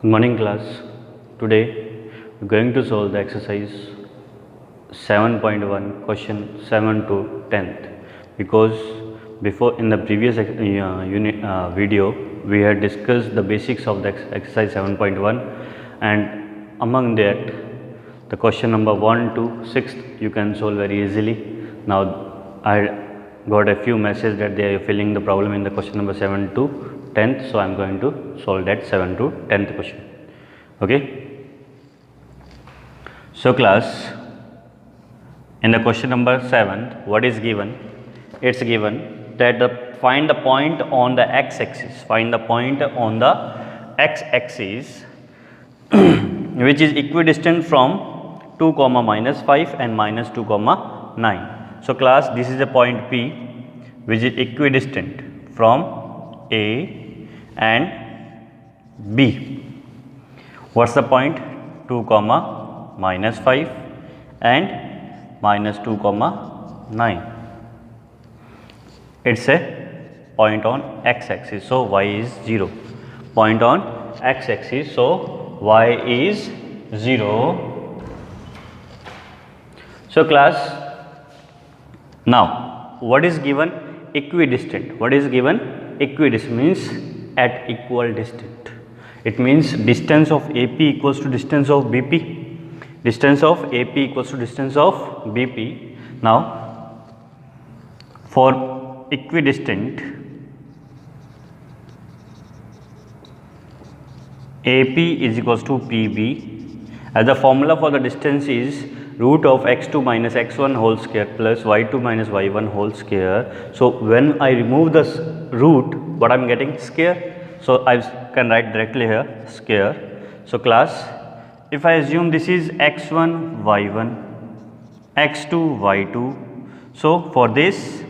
Good morning class. Today we are going to solve the exercise 7.1 question 7 to 10th because before in the previous video we had discussed the basics of the exercise 7.1 and among that the question number 1 to 6th you can solve very easily. Now I got a few messages that they are filling the problem in the question number 7 to 10th, so I am going to solve that 7 to 10th question. Okay. So class, in the question number 7, what is given? It's given that find the point on the x-axis. Find the point on the x-axis which is equidistant from 2 comma minus 5 and minus 2 comma 9. So class, this is a point P which is equidistant from A and B. What's the point? 2 comma minus 5 and minus 2 comma 9. It's a point on x-axis, so y is 0. Point on x-axis, so y is 0. So class, now what is given? Equidistant. What is given? Equidistant means at equal distance. It means distance of AP equals to distance of BP. Distance of AP equals to distance of BP. Now for equidistant, AP is equals to PB, as the formula for the distance is root of x2 minus x1 whole square plus y2 minus y1 whole square. So when I remove this root, what I am getting? Square. So I can write directly here square. So class, if I assume this is x1 y1, x2 y2, so for this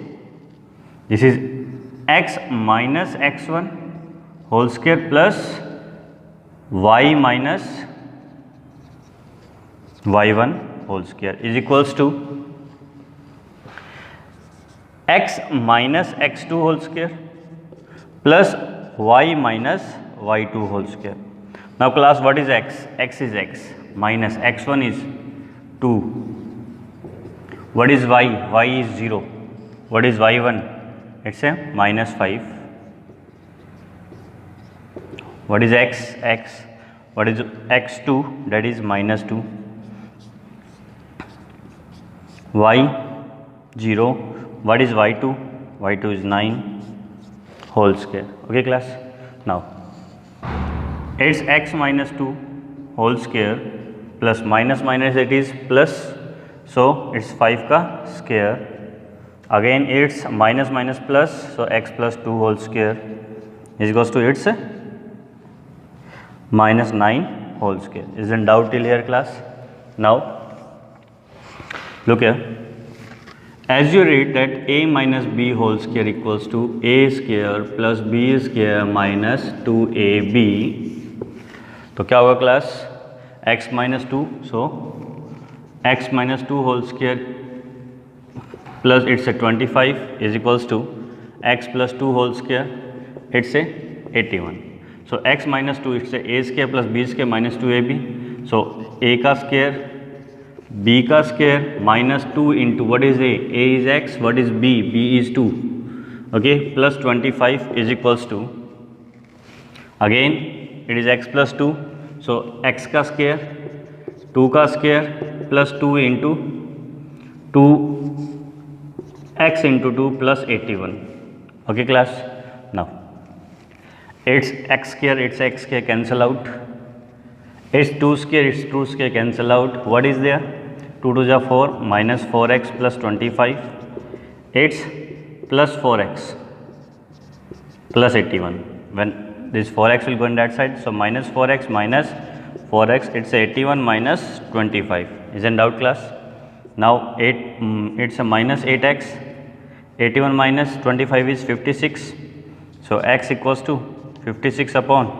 is x minus x1 whole square plus y minus y1 whole square is equals to x minus x2 whole square plus y minus y2 whole square. Now class, what is x? X is x minus x1 is 2. What is y? Y is 0. What is y1? It's a minus 5. What is x? X. What is x2? That is minus 2. Y 0. What is y2? Y2 is 9 whole square. Okay class. Now it's x minus 2 whole square plus minus minus, it is plus, so it's 5 ka square. Again it's minus minus plus, so x plus 2 whole square is equals to its minus 9 whole square. Isn't doubt till here class? Now look here. As you read that a minus b whole square equals to a square plus b square minus 2ab, तो क्या होगा class? x minus 2, so x minus 2 whole square plus it's a 25 is equals to x plus 2 whole square, it's a 81. So x minus 2, it's a square plus b square minus 2ab. So a का square, b का square minus 2 into what is a? A is x, what is b? B is 2. Okay, plus 25 is equals to, again it is x plus 2, so x का square, 2 का square plus 2 into 2 x into 2 plus 81. Okay class. Now it's x square cancel out. It's 2 square, it's 2 square cancel out. What is there? 2 to the 4 minus 4x plus 25. It's plus 4x plus 81. When this 4x will go on that side, so minus 4x minus 4x, it's 81 minus 25. Isn't doubt class? Now it's a minus 8x, 81 minus 25 is 56. So x equals to 56 upon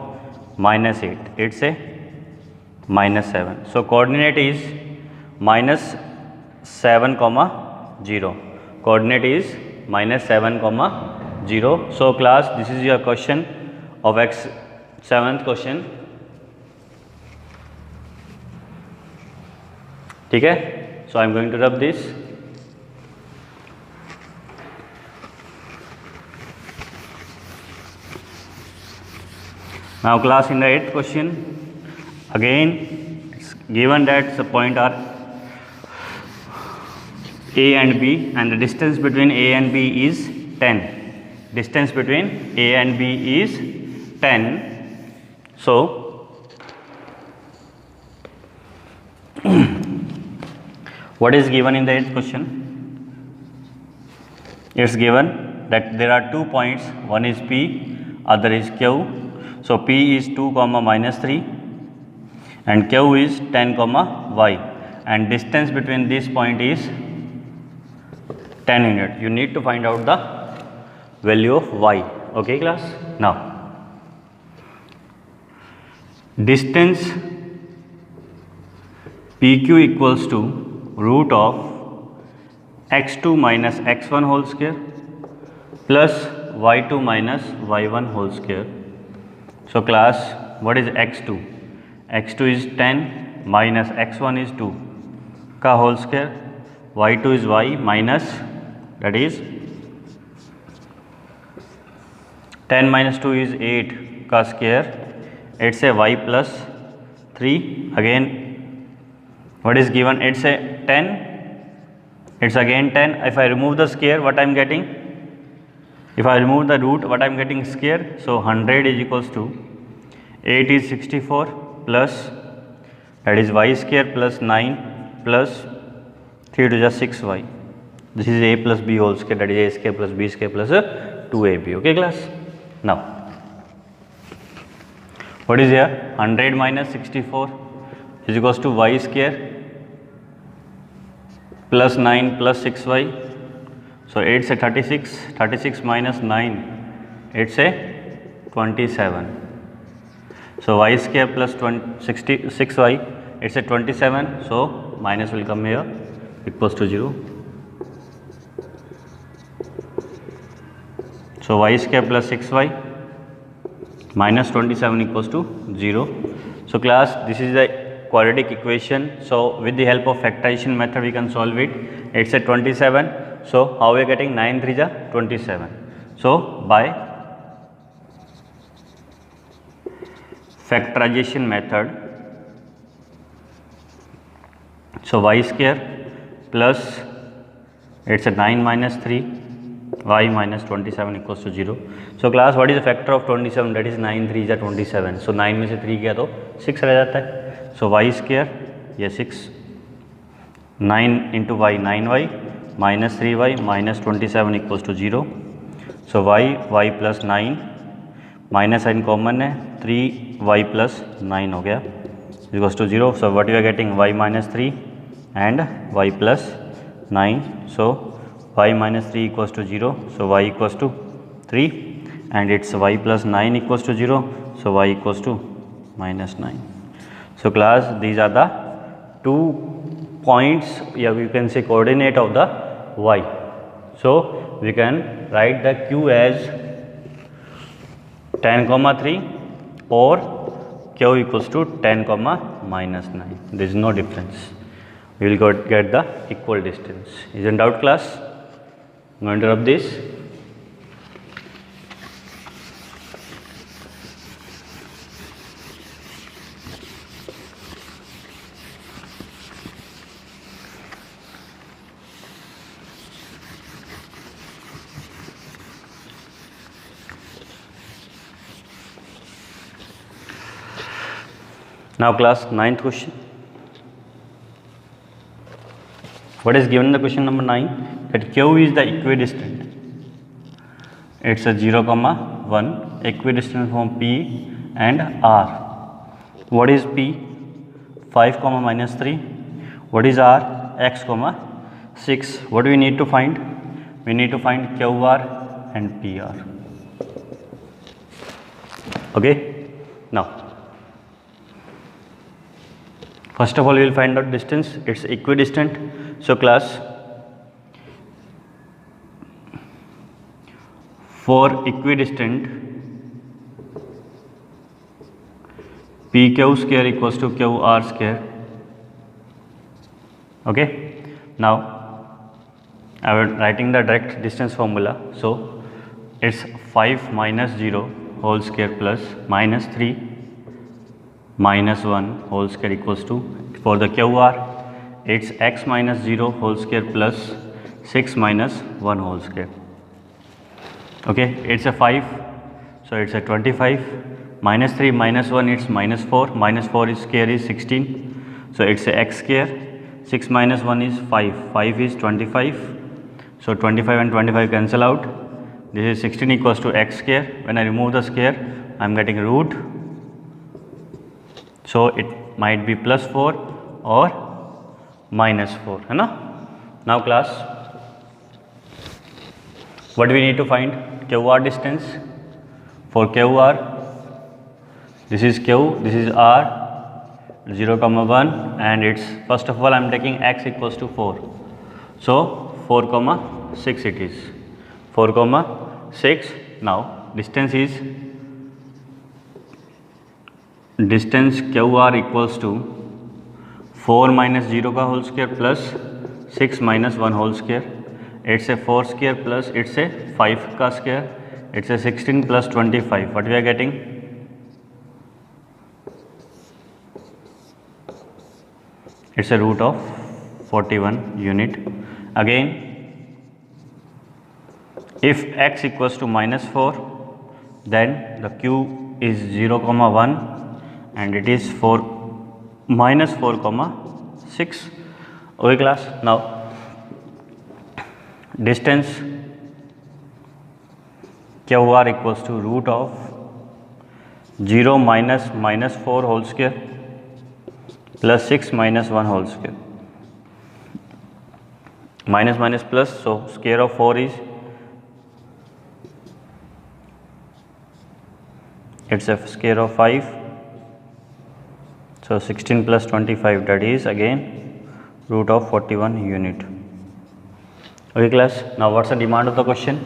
minus 8, it's a minus 7. So coordinate is minus 7 comma 0. Coordinate is minus 7 comma 0. So class, this is your question of x 7th question. ठीक है. So I am going to rub this. Now class, in the 8th question, again it's given that the point are A and B and the distance between A and B is 10. Distance between A and B is 10. So what is given in the 8th question? It's given that there are 2 points, one is P, other is Q. So P is 2 comma minus 3 and Q is 10 comma y, and distance between this point is 10 unit. You need to find out the value of y. Okay class. Now distance PQ equals to root of x2 minus x1 whole square plus y2 minus y1 whole square. So class, what is x2? x2 is 10 minus x1 is 2 का whole square, y2 is y minus, that is 10 minus 2 is 8 का square, it's a y plus 3. Again what is given? It's a 10, it's again 10. If I remove the square, what I am getting? If I remove the root, what I am getting? Square. So 100 is equals to 8 is 64 plus, that is y square plus 9 plus 3 to just 6y. This is a plus b whole square, that is a square plus b square plus 2ab. Okay class. Now what is here? 100 minus 64 is equals to y square plus 9 plus 6y. So 8 से 36, 36 minus 9, 8 से 27. So y square plus 66y, it's a 27. So minus will come here, equals to 0. So y square plus 6y minus 27 equals to 0. So class, this is the quadratic equation. So with the help of factorization method we can solve it. It's a 27. So how we are getting? 9 3 is 27. So by factorization method, so y square plus, it's a 9 minus 3 y minus 27 equals to 0. So class, what is the factor of 27? That is 9 3 is 27. So 9 में से 3 गया तो 6 रह जाता है. So y square, ये 6, 9 into y 9y minus 3y minus 27 equals to 0. So y plus 9 minus sign common है, 3y plus 9 हो गया equals to 0. So what you are getting? y minus 3 and y plus 9. So y minus 3 equals to 0. So y equals to 3 and it's y plus 9 equals to 0. So y equals to minus 9. So class, these are the 2 points, yeah, you can say coordinate of the y. So we can write the q as 10 comma 3 or q equals to 10 comma minus 9. There is no difference. We will get the equal distance. Is in doubt class? I'm going to rub this. Now class, 9th question. What is given in the question number 9? That q is the equidistant. It's a 0 comma 1 equidistant from p and r. What is p? 5 comma minus 3. What is r? X comma 6. What do we need to find? We need to find qr and pr. Okay. Now first of all, we will find out distance. It's equidistant. So class, for equidistant, pq square equals to qr square. Okay, now I am writing the direct distance formula. So it's 5 minus 0 whole square plus minus 3 minus 1 whole square equals to, for the QR it's x minus 0 whole square plus 6 minus 1 whole square. Okay, it's a 5, so it's a 25, minus 3 minus 1 it's minus 4, minus 4 is square is 16, so it's a x square, 6 minus 1 is 5, 5 is 25, so 25 and 25 cancel out, this is 16 equals to x square. When I remove the square I am getting root, so it might be plus 4 or minus 4, है ना. Now class, what do we need to find? QR distance. For QR, this is Q, this is R, 0 comma 1, and it's, first of all I am taking x equals to 4, so 4 comma 6 it is, 4 comma 6. Now distance is, distance QR equals to 4 minus 0 का whole square plus 6 minus 1 whole square, it's a 4 square plus it's a 5 का square, it's a 16 plus 25, what we are getting? It's a root of 41 unit. Again, if x equals to minus 4, then the q is 0 comma 1 and it is 4 minus 4 comma 6. Okay class, now distance QR equals to root of 0 minus minus 4 whole square plus 6 minus 1 whole square, minus minus plus, so square of 4 is, it's a square of 5, so 16 plus 25, that is again root of 41 unit. Okay class, now what's the demand of the question?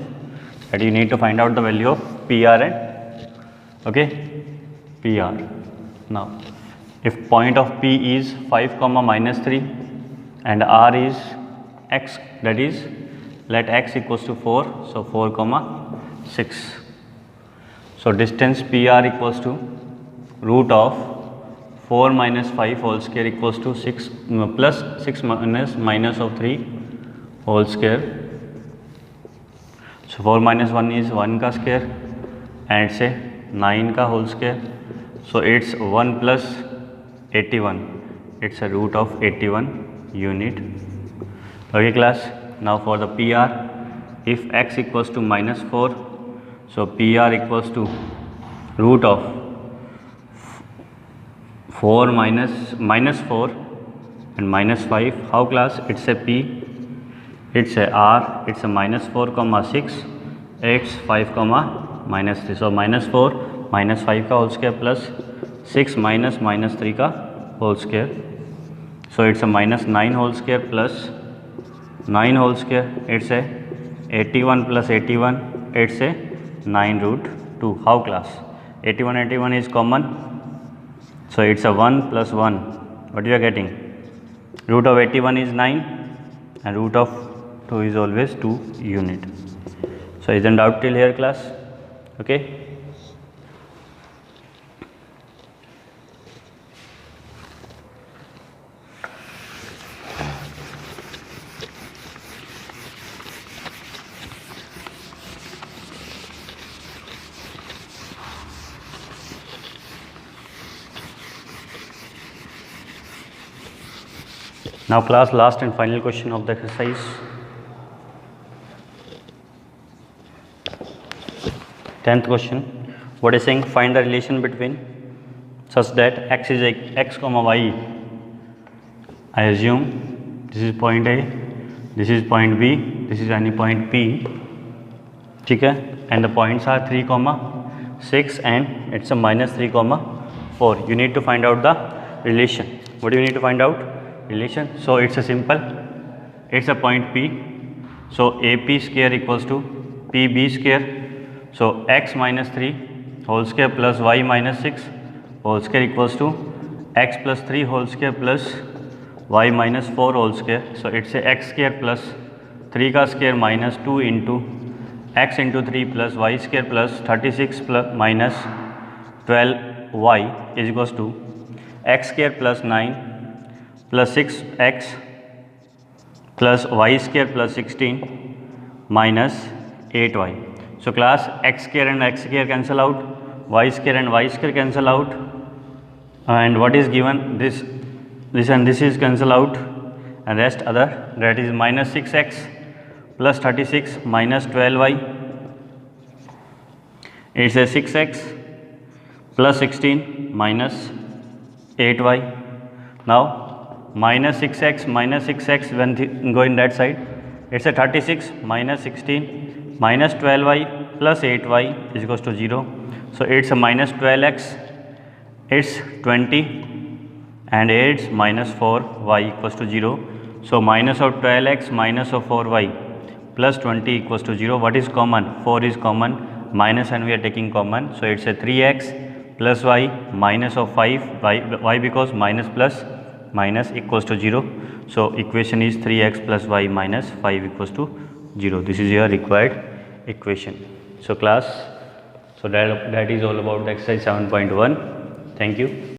That you need to find out the value of PR and, okay, PR. Now if point of P is 5 comma minus 3 and R is x, that is let x equals to 4, so 4 comma 6. So distance PR equals to root of 4 minus 5 whole square equals to 6 plus 6 minus of 3 whole square. So 4 minus 1 is 1 का square and it's a 9 का whole square. So it's 1 plus 81, it's a root of 81 unit. Okay class, now for the PR, if x equals to minus 4, so PR equals to root of 4 minus 4 and minus 5. How class? It's a P, it's a R, it's a minus 4 comma 6, it's 5 comma minus 3. So minus 4 minus 5 का whole square plus 6 minus minus 3 का whole square. So it's a minus 9 whole square plus 9 whole square, it's a 81 plus 81, it's a 9 root 2. How class? 81 is common, so it's a 1 plus 1, what you are getting? Root of 81 is 9 and root of 2 is always 2 unit. So isn't doubt till here class? Okay. Now class, last and final question of the exercise. Tenth question. What is saying? Find the relation between such that x is x comma y. I assume this is point A, this is point B, this is any point P. Okay? And the points are 3 comma 6 and it's a minus 3 comma 4. You need to find out the relation. What do you need to find out? Relation. So it's a simple, it's a point P, so AP square equals to PB square, so x minus 3 whole square plus y minus 6 whole square equals to x plus 3 whole square plus y minus 4 whole square. So it's a x square plus 3 का square minus 2 into x into 3 plus y square plus 36 plus minus 12y is equals to x square plus 9 plus 6x plus y square plus 16 minus 8y. So class x square and x square cancel out, y square and y square cancel out, and what is given, this and this is cancel out, and rest other, that is minus 6x plus 36 minus 12y. It's a 6x plus 16 minus 8y. Now minus 6x when go in that side, it's a 36 minus 16 minus 12y plus 8y is equals to 0. So it's a minus 12x, it's 20, and it's minus 4y equals to 0. So minus of 12x minus of 4y plus 20 equals to 0. What is common? 4 is common, minus, and we are taking common. So it's a 3x plus y minus of 5 y because minus plus minus equals to 0. So equation is 3x plus y minus 5 equals to 0. This is your required equation. So class, so that is all about the exercise 7.1. Thank you.